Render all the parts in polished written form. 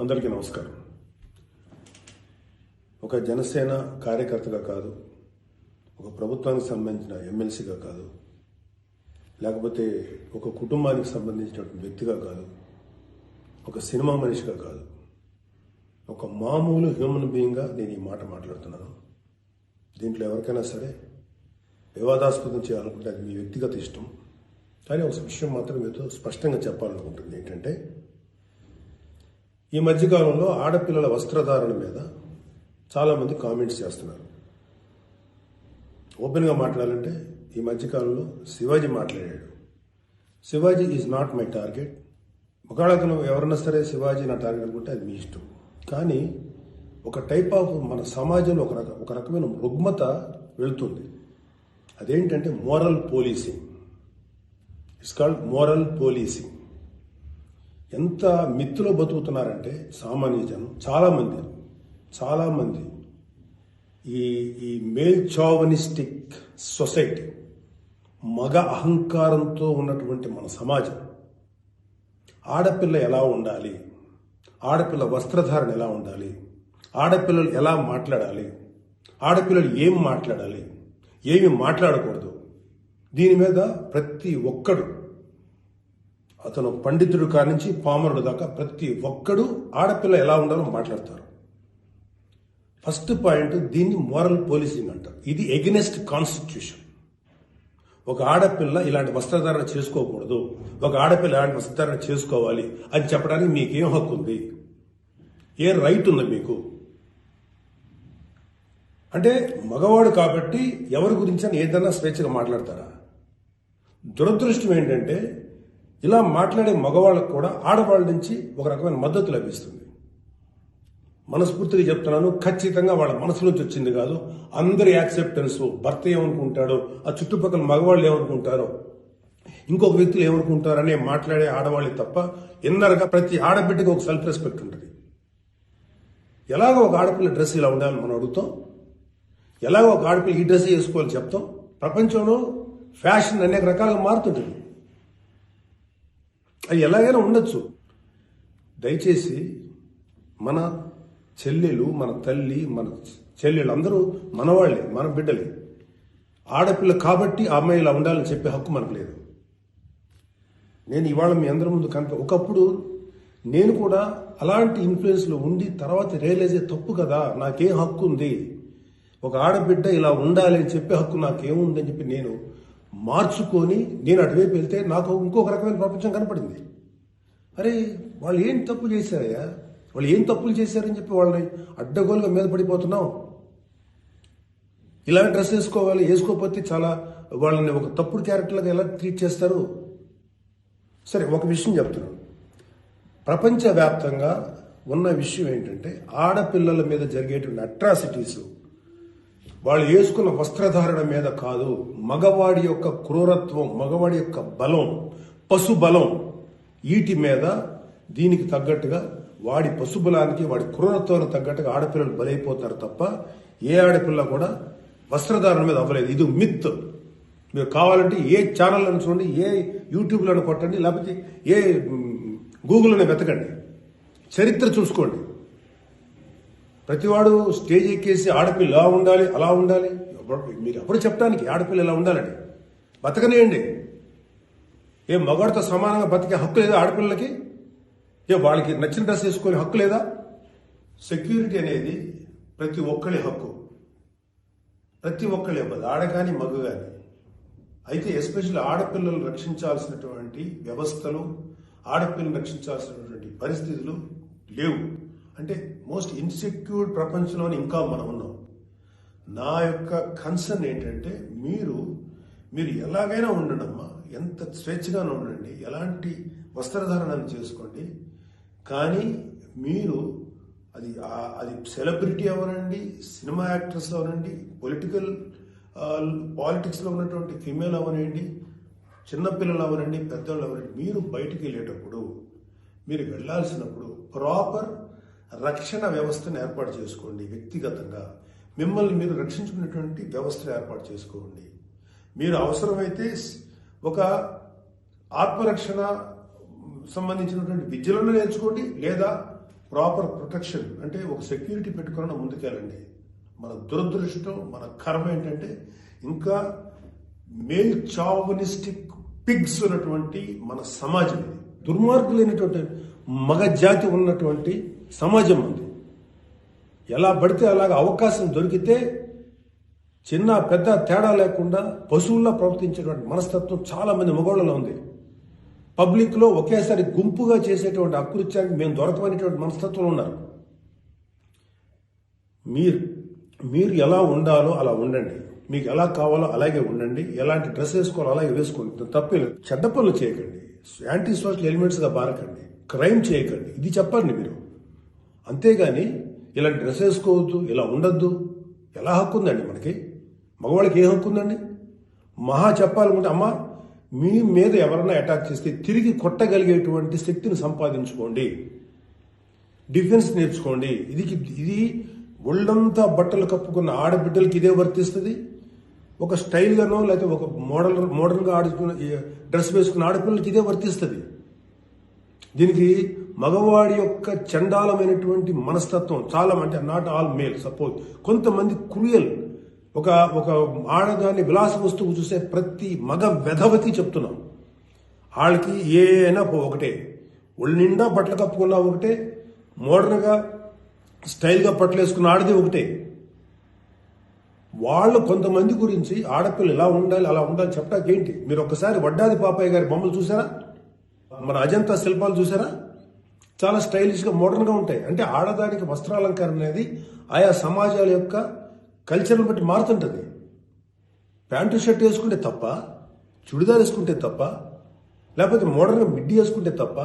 అందరికీ నమస్కారం. ఒక జనసేన కార్యకర్తగా కాదు, ఒక ప్రభుత్వానికి సంబంధించిన ఎమ్మెల్సీగా కాదు, లేకపోతే ఒక కుటుంబానికి సంబంధించినటువంటి వ్యక్తిగా కాదు, ఒక సినిమా మనిషిగా కాదు, ఒక మామూలు హ్యూమన్ బీయింగ్గా నేను ఈ మాట మాట్లాడుతున్నాను. దీంట్లో ఎవరికైనా సరే వివాదాస్పదం చేయాలనుకుంటే అది మీ వ్యక్తిగత ఇష్టం. కానీ ఒక విషయం మాత్రం మీతో స్పష్టంగా చెప్పాలనుకుంటుంది ఏంటంటే, ఈ మధ్యకాలంలో ఆడపిల్లల వస్త్రధారణ మీద చాలామంది కామెంట్స్ చేస్తున్నారు. ఓపెన్గా మాట్లాడాలంటే ఈ మధ్యకాలంలో శివాజీ మాట్లాడాడు. Shivaji is not my target. ఒకవేళ నువ్వు ఎవరన్నా సరే శివాజీ నా టార్గెట్ అనుకుంటే అది మీ ఇష్టం. కానీ ఒక టైప్ ఆఫ్ మన సమాజంలో ఒక రకమైన రుగ్మత వెళుతుంది. అదేంటంటే moral policing. It's called moral policing. ఎంత మిత్తులో బతుకుతున్నారంటే సామాన్య జనం చాలామంది ఈ మేల్ చావనిస్టిక్ సొసైటీ, మగ అహంకారంతో ఉన్నటువంటి మన సమాజం, ఆడపిల్ల ఎలా ఉండాలి, ఆడపిల్ల వస్త్రధారణ ఎలా ఉండాలి, ఆడపిల్లలు ఎలా మాట్లాడాలి, ఆడపిల్లలు ఏం మాట్లాడాలి, ఏమి మాట్లాడకూడదు, దీని మీద ప్రతి ఒక్కడు, అతను పండితుడు కానించి పామరుడు దాకా ప్రతి ఒక్కడు ఆడపిల్ల ఎలా ఉండాలో మాట్లాడతారు. ఫస్ట్ పాయింట్, దీన్ని మోరల్ పోలీసింగ్ అంటారు. ఇది ఎగెనెస్ట్ కాన్స్టిట్యూషన్. ఒక ఆడపిల్ల ఇలాంటి వస్త్రధారణ చేసుకోకూడదు, ఒక ఆడపిల్ల ఇలాంటి వస్త్రధారణ చేసుకోవాలి అని చెప్పడానికి మీకేం హక్కు ఉంది? ఏ రైట్ ఉంది మీకు? అంటే మగవాడు కాబట్టి ఎవరి గురించి అని ఏదైనా స్వేచ్ఛగా మాట్లాడతారా? దురదృష్టం ఏంటంటే ఇలా మాట్లాడే మగవాళ్ళకు కూడా ఆడవాళ్ళ నుంచి ఒక రకమైన మద్దతు లభిస్తుంది. మనస్ఫూర్తిగా చెప్తున్నాను, ఖచ్చితంగా వాళ్ళ మనసు నుంచి వచ్చింది కాదు. అందరి యాక్సెప్టెన్స్, భర్త ఏమనుకుంటాడో, ఆ చుట్టుపక్కల మగవాళ్ళు ఏమనుకుంటారో, ఇంకొక వ్యక్తులు ఏమనుకుంటారో అనే మాట్లాడే ఆడవాళ్ళే తప్ప ఎన్నరగా ప్రతి ఆడబిడ్డకి ఒక సెల్ఫ్ రెస్పెక్ట్ ఉంటుంది. ఎలాగో ఒక ఆడపిల్ల డ్రెస్ ఇలా ఉండాలని మనం అడుగుతాం, ఎలాగో ఒక ఆడపిల్ల ఈ డ్రెస్ వేసుకోవాలని చెప్తాం. ప్రపంచంలో ఫ్యాషన్ అనేక రకాలుగా మారుతుంటుంది. అది ఎలాగైనా ఉండొచ్చు. దయచేసి మన చెల్లెలు, మన తల్లి, మన చెల్లెలు అందరూ మనవాళ్లే, మన బిడ్డలే. ఆడపిల్ల కాబట్టి ఆ అమ్మాయి ఇలా ఉండాలని చెప్పే హక్కు మనకు లేదు. నేను ఇవాళ మీ అందరి ముందు ఒకప్పుడు నేను కూడా అలాంటి ఇన్ఫ్లుయెన్స్లో ఉండి తర్వాత రియలైజ్ అయ్యే తప్పు కదా, నాకేం హక్కు ఉంది, ఒక ఆడబిడ్డ ఇలా ఉండాలి అని చెప్పే హక్కు నాకేముంది అని చెప్పి నేను మార్చుకొని నేను అటువైపు వెళ్తే నాకు ఇంకొక రకమైన ప్రపంచం కనపడింది. అరే వాళ్ళు ఏం తప్పు చేశారయ్యా, వాళ్ళు ఏం తప్పులు చేశారని చెప్పి వాళ్ళని అడ్డగోలుగా మీద పడిపోతున్నావు. ఇలాంటి డ్రెస్ వేసుకోకపోతే చాలా వాళ్ళని ఒక తప్పుడు క్యారెక్టర్లాగా ఎలా ట్రీట్ చేస్తారు? సరే, ఒక విషయం చెప్తున్నాను. ప్రపంచవ్యాప్తంగా ఉన్న విషయం ఏంటంటే, ఆడపిల్లల మీద జరిగేటువంటి అట్రాసిటీస్ వాళ్ళు వేసుకున్న వస్త్రధారణ మీద కాదు, మగవాడి యొక్క క్రూరత్వం, మగవాడి యొక్క బలం, పశుబలం, వీటి మీద దీనికి తగ్గట్టుగా వాడి పశుబలానికి, వాడి క్రూరత్వానికి తగ్గట్టుగా ఆడపిల్లలు బలైపోతారు తప్ప ఏ ఆడపిల్ల కూడా వస్త్రధారణ మీద అవ్వలేదు. ఇది మిత్. మీరు కావాలంటే ఏ ఛానల్లను చూడండి, ఏ యూట్యూబ్లను కొట్టండి, లేకపోతే ఏ గూగుల్లోనే వెతకండి, చరిత్ర చూసుకోండి. ప్రతివాడు స్టేజ్ ఎక్కేసి ఆడపిల్ల ఇలా ఉండాలి, అలా ఉండాలి, మీరు ఎప్పుడు చెప్పడానికి ఆడపిల్ల ఇలా ఉండాలని బతకనేయండి. ఏ మగవాడితో సమానంగా బతికే హక్కు లేదా ఆడపిల్లలకి? ఏ వాళ్ళకి నచ్చిన డ్రెస్ వేసుకునే హక్కు లేదా? సెక్యూరిటీ అనేది ప్రతి ఒక్కరి హక్కు, ప్రతి ఒక్కరి ఇవ్వదు, ఆడ కానీ మగ కానీ. అయితే ఎస్పెషల్లీ ఆడపిల్లలు రక్షించాల్సినటువంటి వ్యవస్థలు, ఆడపిల్లలు రక్షించాల్సినటువంటి పరిస్థితులు లేవు. అంటే మోస్ట్ ఇన్సెక్యూర్డ్ ప్రపంచంలోనే ఇంకా మనం ఉన్నాం. నా యొక్క కన్సర్న్ ఏంటంటే, మీరు ఎలాగైనా ఉండడమ్మా, ఎంత స్వేచ్ఛగానే ఉండండి, ఎలాంటి వస్త్రధారణను చేసుకోండి. కానీ మీరు అది సెలబ్రిటీ అవనండి, సినిమా యాక్టర్స్ అవనండి, పాలిటిక్స్లో ఉన్నటువంటి ఫిమేల్ అవనండి, చిన్నపిల్లలు అవనండి, పెద్దవాళ్ళు అవనండి, మీరు బయటికి వెళ్ళేటప్పుడు, మీరు వెళ్లాల్సినప్పుడు ప్రాపర్ రక్షణ వ్యవస్థను ఏర్పాటు చేసుకోండి. వ్యక్తిగతంగా మిమ్మల్ని మీరు రక్షించుకునేటువంటి వ్యవస్థను ఏర్పాటు చేసుకోండి. మీరు అవసరమైతే ఒక ఆత్మరక్షణ సంబంధించినటువంటి విద్యలను నేర్చుకోండి, లేదా ప్రాపర్ ప్రొటెక్షన్ అంటే ఒక సెక్యూరిటీ పెట్టుకుని ముందుకెళ్ళండి. మన దురదృష్టం, మన కర్మ ఏంటంటే ఇంకా మేల్ చావనిస్టిక్ పిగ్స్ ఉన్నటువంటి మన సమాజం ఇది. దుర్మార్గులైనటువంటి మగ జాతి ఉన్నటువంటి సమాజం ఉంది. ఎలా పడితే అలాగ అవకాశం దొరికితే చిన్న పెద్ద తేడా లేకుండా పశువుల్లా ప్రవర్తించేటువంటి మనస్తత్వం చాలా మంది మగవాళ్ళలో ఉంది. పబ్లిక్లో ఒకేసారి గుంపుగా చేసేటువంటి అకృత్యానికి మేము దొరకమనేటువంటి మనస్తత్వం ఉన్నారు. మీరు ఎలా ఉండాలో అలా ఉండండి, మీకు ఎలా కావాలో అలాగే ఉండండి, ఎలాంటి డ్రెస్ వేసుకోవాలో అలాగే వేసుకోండి. తప్పేలేదు. చెడ్డ పనులు చేయకండి, యాంటీ సోషల్ ఎలిమెంట్స్గా బారకండి, క్రైమ్ చేయకండి, ఇది చెప్పండి మీరు. అంతేగాని ఇలాంటి డ్రెస్ వేసుకోవద్దు, ఇలా ఉండొద్దు, ఎలా హక్కు ఉందండి మనకి? మగవాళ్ళకి ఏ హక్కు ఉందండి? మహా చెప్పాలనుకుంటే అమ్మ మీ మీద ఎవరన్నా అటాక్ చేస్తే తిరిగి కొట్టగలిగేటువంటి శక్తిని సంపాదించుకోండి, డిఫెన్స్ నేర్చుకోండి. ఇది ఒళ్ళంతా బట్టలు కప్పుకున్న ఆడబిడ్డలకి ఇదే వర్తిస్తుంది. ఒక స్టైల్గానో లేకపోతే ఒక మోడర్న్గా ఆడుకున్న డ్రెస్ వేసుకున్న ఆడపిల్లలకి ఇదే వర్తిస్తుంది. దీనికి మగవాడి యొక్క చండాలమైనటువంటి మనస్తత్వం చాలా, అంటే నాట్ ఆల్ మేల్, సపోజ్ కొంతమంది క్రూయల్, ఒక ఆడదాన్ని విలాస వస్తువు చూసే ప్రతి మగ వెధవతి చెప్తున్నాం, వాళ్ళకి ఏ అయినా ఒకటే, ఒళ్ళు నిండా బట్టలు కప్పుకున్నా ఒకటే, మోడర్న్గా స్టైల్గా బట్టలు వేసుకున్న ఆడది ఒకటే. వాళ్ళు కొంతమంది గురించి ఆడపిల్లలు ఇలా ఉండాలి అలా ఉండాలి చెప్పడానికి ఏంటి? మీరు ఒక్కసారి వడ్డాది పాపయ్య గారి బొమ్మలు చూసారా? మన అజంతా శిల్పాలు చూసారా? చాలా స్టైలిష్గా మోడర్న్గా ఉంటాయి. అంటే ఆడదానికి వస్త్రాలంకరణ అనేది ఆయా సమాజాల యొక్క కల్చర్ని బట్టి మారుతుంటుంది. ప్యాంటు షర్ట్ వేసుకుంటే తప్ప, చుడిదార్ వేసుకుంటే తప్ప, లేకపోతే మోడర్న్గా మిడ్డీ వేసుకుంటే తప్ప,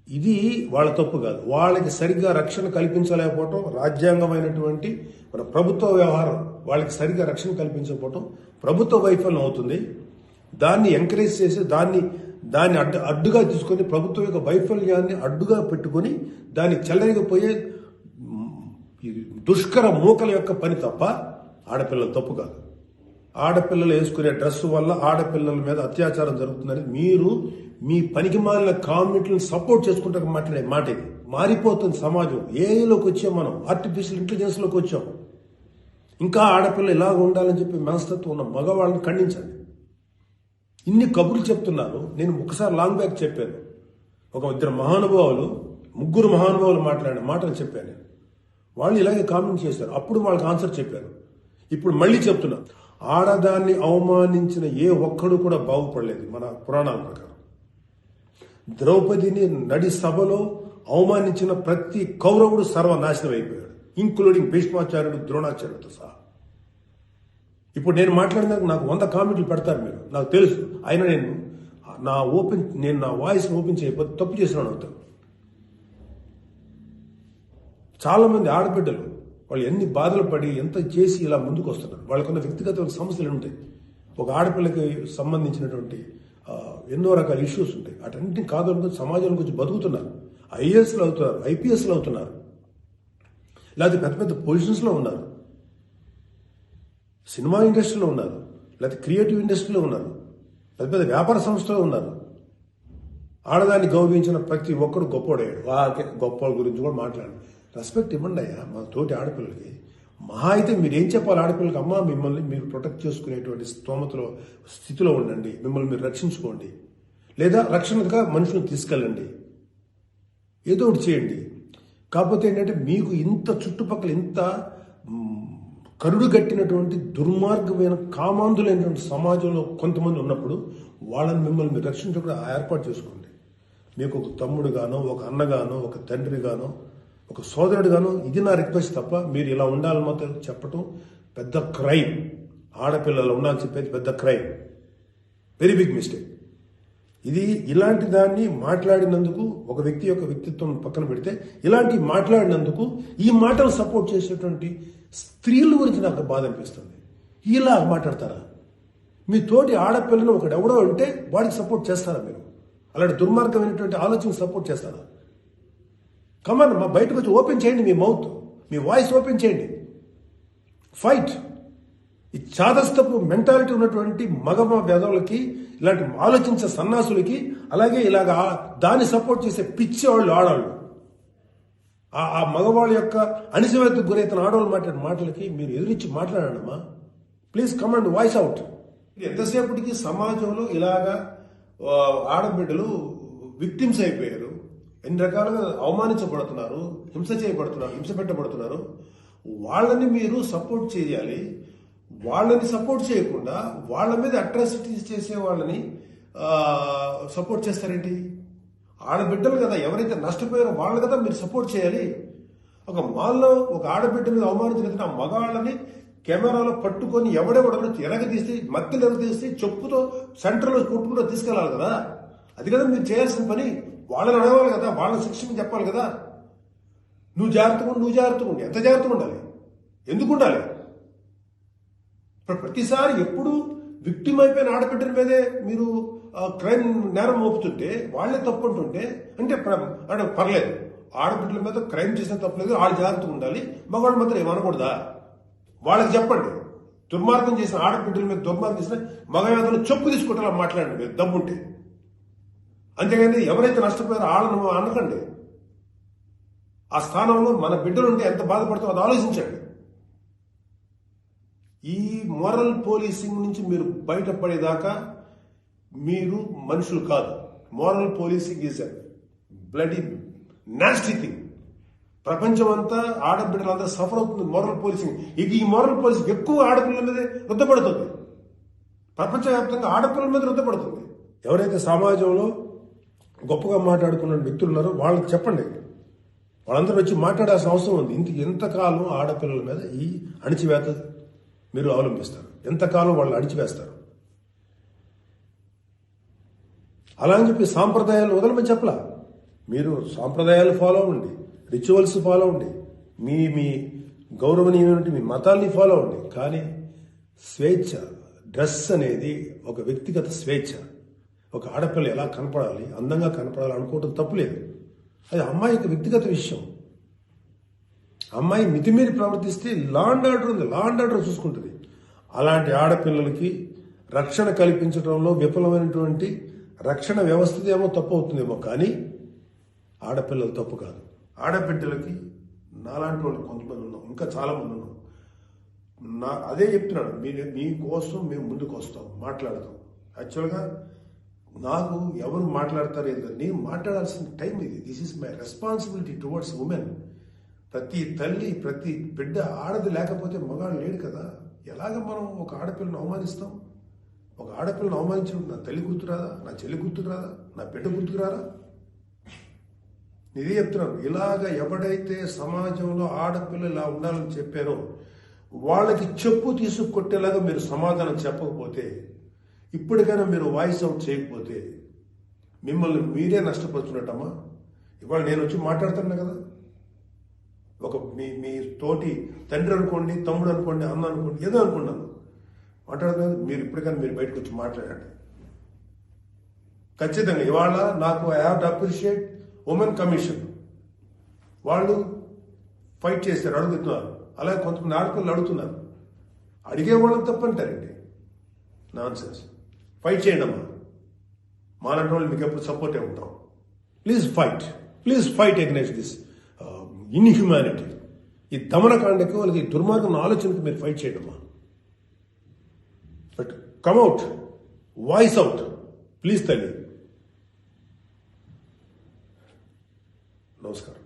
ఇది వాళ్ళ తప్పు కాదు. వాళ్ళకి సరిగ్గా రక్షణ కల్పించలేకపోవటం, రాజ్యాంగమైనటువంటి మన ప్రభుత్వ వ్యవహారం వాళ్ళకి సరిగ్గా రక్షణ కల్పించకపోవటం ప్రభుత్వ వైఫల్యం అవుతుంది. దాన్ని ఎంకరేజ్ చేసి దాన్ని అడ్డుగా తీసుకొని ప్రభుత్వం యొక్క వైఫల్యాన్ని అడ్డుగా పెట్టుకొని దాన్ని చెల్లరిగిపోయే దుష్కర మూకల యొక్క పని తప్ప ఆడపిల్లల తప్పు కాదు. ఆడపిల్లలు వేసుకునే డ్రెస్సు వల్ల ఆడపిల్లల మీద అత్యాచారం జరుగుతుందని మీరు మీ పనికి మాలిన కామెంట్లను సపోర్ట్ చేసుకుంటారు మాట్లాడే మాట ఇది. మారిపోతుంది సమాజం. ఏఐలోకి వచ్చాం మనం, ఆర్టిఫిషియల్ ఇంటెలిజెన్స్లోకి వచ్చాం. ఇంకా ఆడపిల్ల ఇలాగ ఉండాలని చెప్పి మనస్తత్వం ఉన్న మగవాళ్ళని ఖండించండి. ఇన్ని కబుర్లు చెప్తున్నారు. నేను ఒకసారి లాంగ్ బ్యాక్ చెప్పాను, ముగ్గురు మహానుభావులు మాట్లాడిన మాటలు చెప్పాను. వాళ్ళు ఇలాగే కామెంట్ చేశారు. అప్పుడు వాళ్ళకి ఆన్సర్ చెప్పాను. ఇప్పుడు మళ్ళీ చెప్తున్నా, ఆడదాన్ని అవమానించిన ఏ ఒక్కడు కూడా బాగుపడలేదు మన పురాణాల ప్రకారం. ద్రౌపదిని నడి సభలో అవమానించిన ప్రతి కౌరవుడు సర్వనాశనం అయిపోయాడు, ఇంక్లూడింగ్ భీష్మాచార్యుడు, ద్రోణాచార్యుడితో సహా. ఇప్పుడు నేను మాట్లాడినాక నాకు 100 కామెంట్లు పెడతారు మీరు, నాకు తెలుసు. అయినా నేను నా వాయిస్ ఓపెన్ చేయకపోతే తప్పు చేసినాను అవుతాను. చాలా మంది ఆడబిడ్డలు వాళ్ళు ఎన్ని బాధలు పడి ఎంత చేసి ఇలా ముందుకు వస్తున్నారు. వాళ్ళకున్న వ్యక్తిగత సమస్యలు ఉంటాయి. ఒక ఆడపిల్లకి సంబంధించినటువంటి ఎన్నో రకాల ఇష్యూస్ ఉంటాయి. అటన్నింటినీ కాదనుకుని సమాజం గురించి బతుకుతున్నారు. ఐఏఎస్లు అవుతున్నారు, ఐపీఎస్లు అవుతున్నారు, లేకపోతే పెద్ద పెద్ద పొజిషన్స్లో ఉన్నారు, సినిమా ఇండస్ట్రీలో ఉన్నారు, లేకపోతే క్రియేటివ్ ఇండస్ట్రీలో ఉన్నారు, పెద్ద పెద్ద వ్యాపార సంస్థలో ఉన్నారు. ఆడదాన్ని గౌరవించిన ప్రతి ఒక్కరు గొప్పోడయ్యాడు. గొప్ప గురించి కూడా మాట్లాడు. రెస్పెక్ట్ ఇవ్వండి అయ్యా మా తోటి ఆడపిల్లలకి. మహా అయితే మీరేం చెప్పాలి ఆడపిల్లలకి? అమ్మ మిమ్మల్ని మీరు ప్రొటెక్ట్ చేసుకునేటువంటి స్థితిలో ఉండండి, మిమ్మల్ని మీరు రక్షించుకోండి, లేదా రక్షణగా మనుషులను తీసుకెళ్ళండి, ఏదో ఒకటి చేయండి. కాకపోతే ఏంటంటే మీకు ఇంత చుట్టుపక్కల ఇంత కరుడు గట్టినటువంటి దుర్మార్గమైన కామాంధులైనటువంటి సమాజంలో కొంతమంది ఉన్నప్పుడు వాళ్ళని మిమ్మల్ని మీరు రక్షించకుండా ఏర్పాటు చేసుకోండి. మీకు ఒక తమ్ముడుగానో, ఒక అన్నగానో, ఒక తండ్రిగానో, ఒక సోదరుడుగానో ఇది నా రిక్వెస్ట్ తప్ప మీరు ఇలా ఉండాలని మాత్రం చెప్పటం పెద్ద క్రైమ్. ఆడపిల్లలు ఉండాలని చెప్పేది పెద్ద క్రైమ్, వెరీ బిగ్ మిస్టేక్. ఇలాంటి దాన్ని మాట్లాడినందుకు ఒక వ్యక్తి యొక్క వ్యక్తిత్వం పక్కన పెడితే ఇలాంటి మాట్లాడినందుకు ఈ మాటలు సపోర్ట్ చేసేటువంటి స్త్రీల గురించి నాకు బాధ అనిపిస్తుంది. ఇలా మాట్లాడతారా? మీ తోటి ఆడపిల్లను ఒకడెవడో అంటే వాడికి సపోర్ట్ చేస్తారా మీరు? అలాంటి దుర్మార్గమైనటువంటి ఆలోచన సపోర్ట్ చేస్తారా? కమాన్, బయటకు వచ్చి ఓపెన్ చేయండి మీ మౌత్, మీ వాయిస్ ఓపెన్ చేయండి, ఫైట్. ఈ చాదస్తపు మెంటాలిటీ ఉన్నటువంటి మగ వెధవులకి ఇలాంటి ఆలోచించే సన్నాసులకి, అలాగే ఇలాగ దాన్ని సపోర్ట్ చేసే పిచ్చి వాళ్ళు ఆడవాళ్ళు, ఆ మగవాళ్ళ యొక్క అణిచివేతకు గురైతున్న ఆడవాళ్ళు మాట్లాడే మాటలకి మీరు ఎదురించి మాట్లాడమ్మా. Please come and voice out. ఎంతసేపటికి సమాజంలో ఇలాగా ఆడబిడ్డలు విక్టిమ్స్ అయిపోయారు, ఎన్ని రకాలుగా అవమానించబడుతున్నారు, హింస చేయబడుతున్నారు, హింస పెట్టబడుతున్నారు. వాళ్ళని మీరు సపోర్ట్ చేయాలి. వాళ్ళని సపోర్ట్ చేయకుండా వాళ్ళ మీద అట్రాసిటీస్ చేసే వాళ్ళని సపోర్ట్ చేస్తారేంటి? ఆడబిడ్డలు కదా, ఎవరైతే నష్టపోయారో వాళ్ళు కదా మీరు సపోర్ట్ చేయాలి. ఒక మాల్లో ఒక ఆడబిడ్డ మీద అవమానించిన ఆ మగాళ్ళని కెమెరాలో పట్టుకొని ఎవడెవడో ఎరగదీసి, మధ్యలో ఎరగదీసి చెప్పుతో సెంటర్లో కొట్టుకుంటూ తీసుకెళ్లాలి కదా. అది కదా మీరు చేయాల్సిన పని. వాళ్ళని అడగాలి కదా, వాళ్ళని శిక్షణ చెప్పాలి కదా. నువ్వు జాగ్రత్తగా ఉండి ఎంత జాగ్రత్తగా ఉండాలి? ఎందుకు ఉండాలి? ఇప్పుడు ప్రతిసారి ఎప్పుడు విక్టిమ్ అయిపోయిన ఆడబిడ్డల మీదే మీరు క్రైమ్ నేరం మోపుతుంటే, వాళ్లే తప్పు అంటుంటే అంటే పర్లేదు, ఆడబిడ్డల మీద క్రైమ్ చేసిన తప్పలేదు, వాళ్ళు జాగ్రత్తగా ఉండాలి, మగవాళ్ళు మాత్రం ఏమనకూడదా? వాళ్ళకి చెప్పండి. దుర్మార్గం చేసిన ఆడబిడ్డల మీద దుర్మార్గం చేసిన మగవేదలు చెప్పు తీసుకుంటారా మాట్లాడండి మీరు దమ్ముంటే. అంతేగాని ఎవరైతే నష్టపోయారో వాళ్ళను అనకండి. ఆ స్థానంలో మన బిడ్డలుంటే ఎంత బాధపడుతుందో అది ఆలోచించండి. ఈ మోరల్ పోలీసింగ్ నుంచి మీరు బయటపడేదాకా మీరు మనుషులు కాదు. Moral policing is a bloody nasty thing. ప్రపంచం అంతా ఆడబిడ్డలంతా సఫర్ అవుతుంది మోరల్ పోలీసింగ్. ఈ మోరల్ పోలీసింగ్ ఎక్కువ ఆడపిల్లల మీద రుద్దపడుతుంది. ప్రపంచవ్యాప్తంగా ఆడపిల్లల మీద రుద్దపడుతుంది. ఎవరైతే సమాజంలో గొప్పగా మాట్లాడుకున్న వ్యక్తులు ఉన్నారో వాళ్ళకి చెప్పండి. వాళ్ళందరూ వచ్చి మాట్లాడాల్సిన అవసరం ఉంది. ఎంతకాలం ఆడపిల్లల మీద ఈ అణిచివేత మీరు అవలంబిస్తారు? ఎంతకాలం వాళ్ళు అణిచివేస్తారు? అలా అని చెప్పి సాంప్రదాయాలు వదలమని చెప్పలా. మీరు సాంప్రదాయాలు ఫాలో అవ్వండి, రిచువల్స్ ఫాలో అవ్వండి, మీ గౌరవనీయమైన మీ మతాల్ని ఫాలో అవ్వండి. కానీ స్వేచ్ఛ, డ్రెస్ అనేది ఒక వ్యక్తిగత స్వేచ్ఛ. ఒక ఆడపిల్ల ఎలా కనపడాలి, అందంగా కనపడాలి అనుకోవటం తప్పులేదు. అది అమ్మాయి యొక్క వ్యక్తిగత విషయం. అమ్మాయి మితిమీరి ప్రవర్తిస్తే లా అండ్ ఆర్డర్ ఉంది, లా అండ్ ఆర్డర్ చూసుకుంటుంది. అలాంటి ఆడపిల్లలకి రక్షణ కల్పించడంలో విఫలమైనటువంటి రక్షణ వ్యవస్థ ఏమో తప్పు అవుతుందేమో, కానీ ఆడపిల్లలు తప్పు కాదు. ఆడబిడ్డలకి నాలాంటి వాళ్ళు కొంతమంది ఉన్నాం, ఇంకా చాలా మంది ఉన్నాం. అదే చెప్తున్నాను, మీకోసం మేము ముందుకు వస్తాం, మాట్లాడతాం. యాక్చువల్గా నాకు ఎవరు మాట్లాడతారు ఏదో, నేను మాట్లాడాల్సిన టైం ఇది. This is my responsibility towards women. ప్రతి తల్లి, ప్రతి బిడ్డ ఆడది లేకపోతే మగాడు లేడు కదా. ఎలాగ మనం ఒక ఆడపిల్లను అవమానిస్తాం? ఒక ఆడపిల్లను అవమానించడం నా తల్లి గుర్తురాదా, నా చెల్లి గుర్తురాదా, నా బిడ్డ గుర్తుకురారా? ఇదే చెప్తున్నాను. ఇలాగ ఎవడైతే సమాజంలో ఆడపిల్ల ఇలా ఉండాలని చెప్పారో వాళ్ళకి చెప్పు తీసుకొట్టేలాగా మీరు సమాధానం చెప్పకపోతే, ఇప్పటికైనా మీరు వాయిస్ అవుట్ చేయకపోతే మిమ్మల్ని మీరే నష్టపరుచున్నట్టమ్మా. ఇవాళ నేను వచ్చి మాట్లాడుతున్నా కదా, ఒక మీ తోటి తండ్రి అనుకోండి, తమ్ముడు అనుకోండి, అన్న అనుకోండి, ఏదో అనుకున్నాను మాట్లాడుతున్నారు. మీరు ఇప్పటికైనా మీరు బయటకు వచ్చి మాట్లాడండి. ఖచ్చితంగా ఇవాళ నాకు I have to appreciate women commission. వాళ్ళు ఫైట్ చేశారు, అడుగుతున్నారు. అలాగే కొంతమంది ఆడపిల్లలు అడుగుతున్నారు. అడిగే వాళ్ళని తప్పంటారండి, నాన్ సెన్స్. ఫైట్ చేయండి అమ్మా, మాలాంటి వాళ్ళు మీకు ఎప్పుడు సపోర్టే ఉంటాం. Please fight against this inhumanity. ఈ దమనకాండకు వాళ్ళకి ఈ దుర్మార్గం ఆలోచనకు మీరు ఫైట్ చేయండి అమ్మా. But come out, voice out please తల్లి. నమస్కారం.